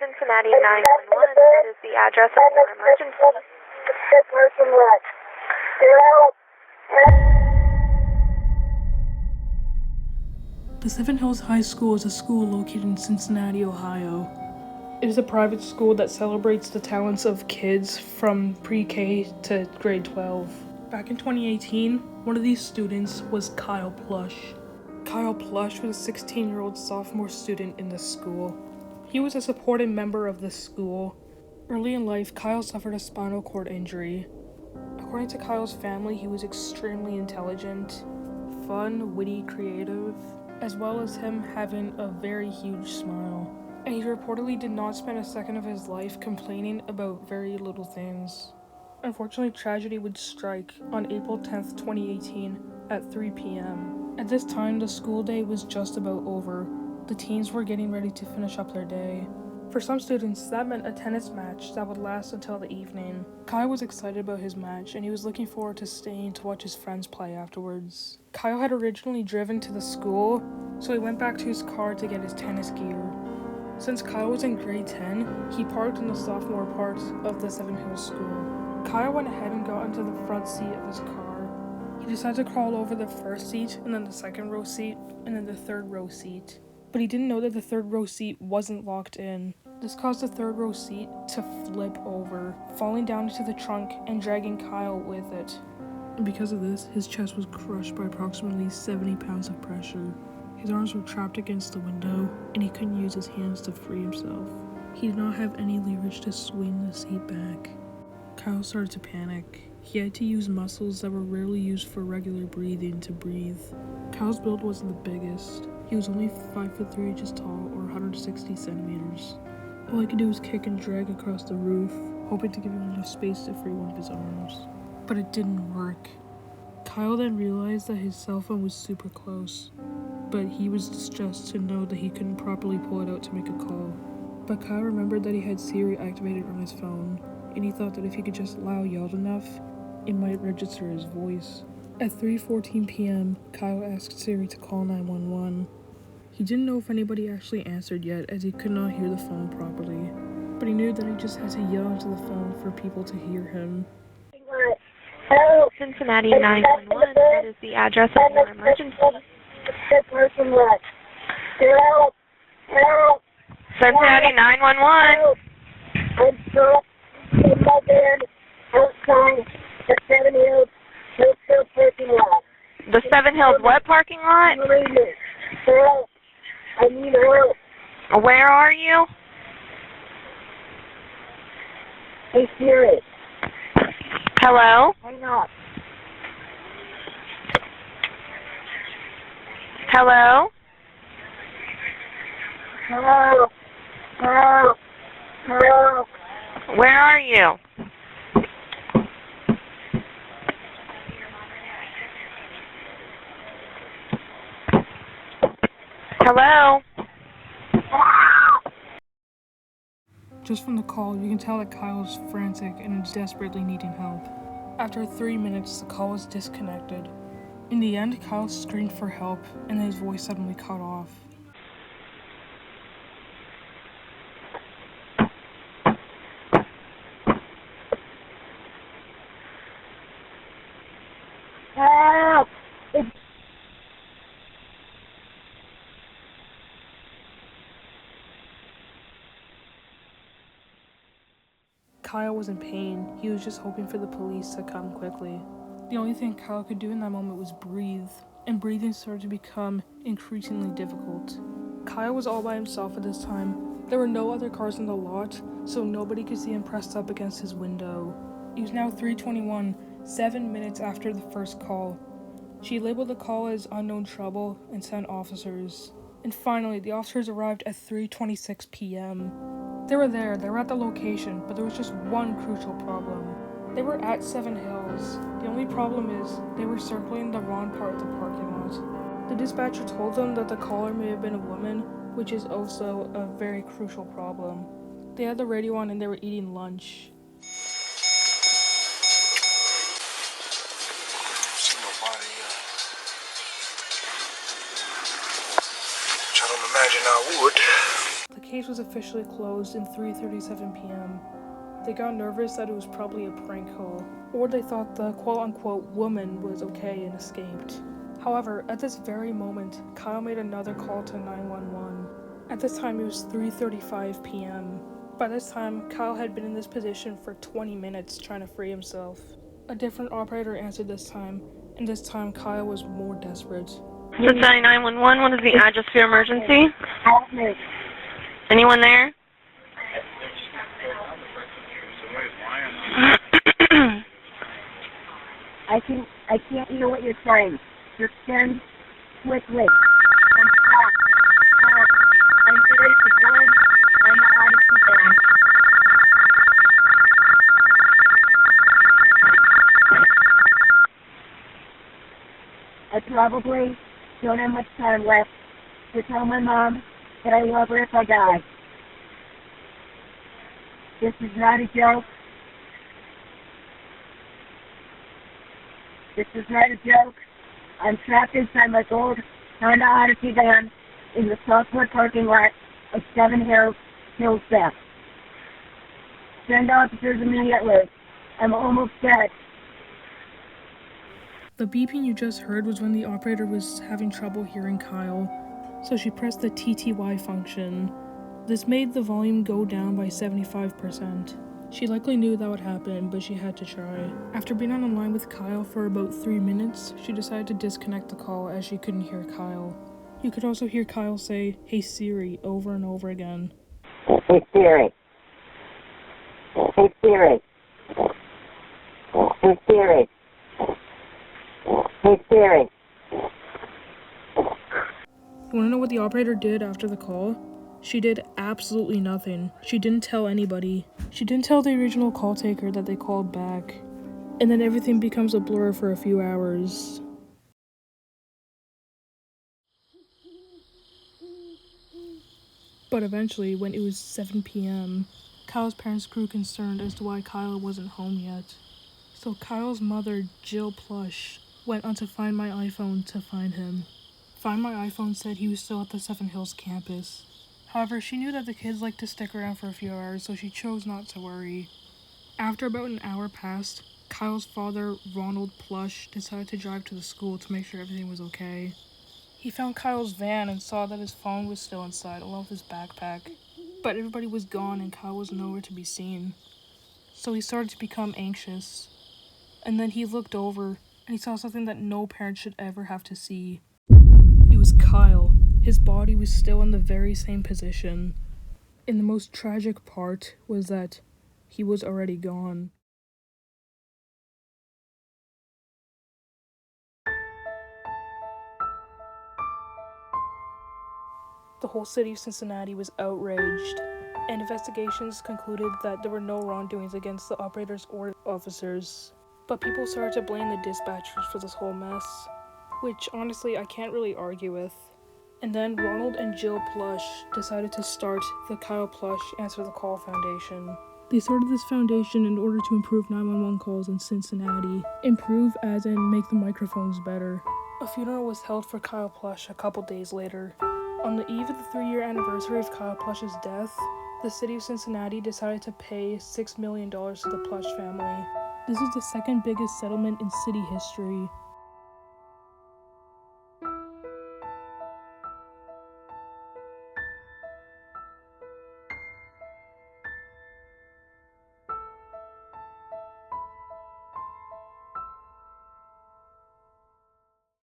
Cincinnati 911. That is the address of your emergency. The Seven Hills High School is a school located in Cincinnati, Ohio. It is a private school that celebrates the talents of kids from pre-K to grade 12. Back in 2018, one of these students was Kyle Plush. Kyle Plush was a 16-year-old sophomore student in the school. He was a supported member of the school. Early in life, Kyle suffered a spinal cord injury. According to Kyle's family, he was extremely intelligent, fun, witty, creative, as well as him having a very huge smile. And he reportedly did not spend a second of his life complaining about very little things. Unfortunately, tragedy would strike on April 10th, 2018 at 3 p.m. At this time, the school day was just about over. The teens were getting ready to finish up their day. For some students, that meant a tennis match that would last until the evening. Kyle was excited about his match, and he was looking forward to staying to watch his friends play afterwards. Kyle had originally driven to the school, so he went back to his car to get his tennis gear. Since Kyle was in grade 10, he parked in the sophomore part of the Seven Hills School. Kyle went ahead and got into the front seat of his car. He decided to crawl over the first seat, and then the second row seat, and then the third row seat. But he didn't know that the third row seat wasn't locked in. This caused the third row seat to flip over, falling down into the trunk and dragging Kyle with it. And because of this, his chest was crushed by approximately 70 pounds of pressure. His arms were trapped against the window, and he couldn't use his hands to free himself. He did not have any leverage to swing the seat back. Kyle started to panic. He had to use muscles that were rarely used for regular breathing to breathe. Kyle's build wasn't the biggest. He was only 5'3" inches tall, or 160 centimeters. All he could do was kick and drag across the roof, hoping to give him enough space to free one of his arms. But it didn't work. Kyle then realized that his cell phone was super close, but he was distressed to know that he couldn't properly pull it out to make a call. But Kyle remembered that he had Siri activated on his phone, and he thought that if he could just yelled enough, it might register his voice. At 3:14 p.m., Kyle asked Siri to call 911. He didn't know if anybody actually answered yet, as he could not hear the phone properly, but he knew that he just had to yell into the phone for people to hear him. Cincinnati 911. That is the address of your emergency. Cincinnati 911. I'm stuck in my bed outside the Seven Hills parking lot. The Seven Hills what parking lot? Help. I need help. Where are you? Hey Siri. Hello? Hang on. Hello? Hello. Hello. Hello. Where are you? Hello? Just from the call, you can tell that Kyle is frantic and is desperately needing help. After 3 minutes, the call was disconnected. In the end, Kyle screamed for help, and his voice suddenly cut off. Help. Kyle was in pain. He was just hoping for the police to come quickly. The only thing Kyle could do in that moment was breathe, and breathing started to become increasingly difficult. Kyle was all by himself at this time. There were no other cars in the lot, so nobody could see him pressed up against his window. It was now 3:21, 7 minutes after the first call. She labeled the call as unknown trouble and sent officers. And finally, the officers arrived at 3:26 p.m. They were at the location, but there was just one crucial problem. They were at Seven Hills. The only problem is, they were circling the wrong part of the parking lot. The dispatcher told them that the caller may have been a woman, which is also a very crucial problem. They had the radio on and they were eating lunch. I don't imagine I would. The case was officially closed at 3:37 p.m. They got nervous that it was probably a prank call, or they thought the quote-unquote woman was okay and escaped. However, at this very moment, Kyle made another call to 911. At this time, it was 3:35 p.m. By this time, Kyle had been in this position for 20 minutes trying to free himself. A different operator answered this time, and this time Kyle was more desperate. Cincinnati 911, what is the address for your emergency? Anyone there? I can't hear what you're saying. Just send quickly. I'm stuck. I'm ready to go. I'm out of here. I probably don't have much time left to tell my mom that I love her if I die. This is not a joke. This is not a joke. I'm trapped inside my gold Honda Odyssey van in the Southwood parking lot of Seven Hills Theft. Send officers immediately. I'm almost dead. The beeping you just heard was when the operator was having trouble hearing Kyle, so she pressed the TTY function. This made the volume go down by 75%. She likely knew that would happen, but she had to try. After being on the line with Kyle for about 3 minutes, she decided to disconnect the call as she couldn't hear Kyle. You could also hear Kyle say, "Hey Siri," over and over again. Hey Siri. Hey Siri. Hey Siri. Hey Siri. You wanna know what the operator did after the call? She did absolutely nothing. She didn't tell anybody. She didn't tell the original call taker that they called back. And then everything becomes a blur for a few hours. But eventually, when it was 7 p.m., Kyle's parents grew concerned as to why Kyle wasn't home yet. So Kyle's mother, Jill Plush, went onto Find My iPhone to find him. Find My iPhone said he was still at the Seven Hills campus. However, she knew that the kids liked to stick around for a few hours, so she chose not to worry. After about an hour passed, Kyle's father, Ronald Plush, decided to drive to the school to make sure everything was okay. He found Kyle's van and saw that his phone was still inside, along with his backpack. But everybody was gone and Kyle was nowhere to be seen. So he started to become anxious. And then he looked over, and he saw something that no parent should ever have to see. It was Kyle. His body was still in the very same position. And the most tragic part was that he was already gone. The whole city of Cincinnati was outraged, and investigations concluded that there were no wrongdoings against the operators or officers. But people started to blame the dispatchers for this whole mess, which honestly I can't really argue with. And then Ronald and Jill Plush decided to start the Kyle Plush Answer the Call Foundation. They started this foundation in order to improve 911 calls in Cincinnati. Improve as in make the microphones better. A funeral was held for Kyle Plush a couple days later. On the eve of the 3-year anniversary of Kyle Plush's death, the city of Cincinnati decided to pay $6 million to the Plush family. This is the second biggest settlement in city history.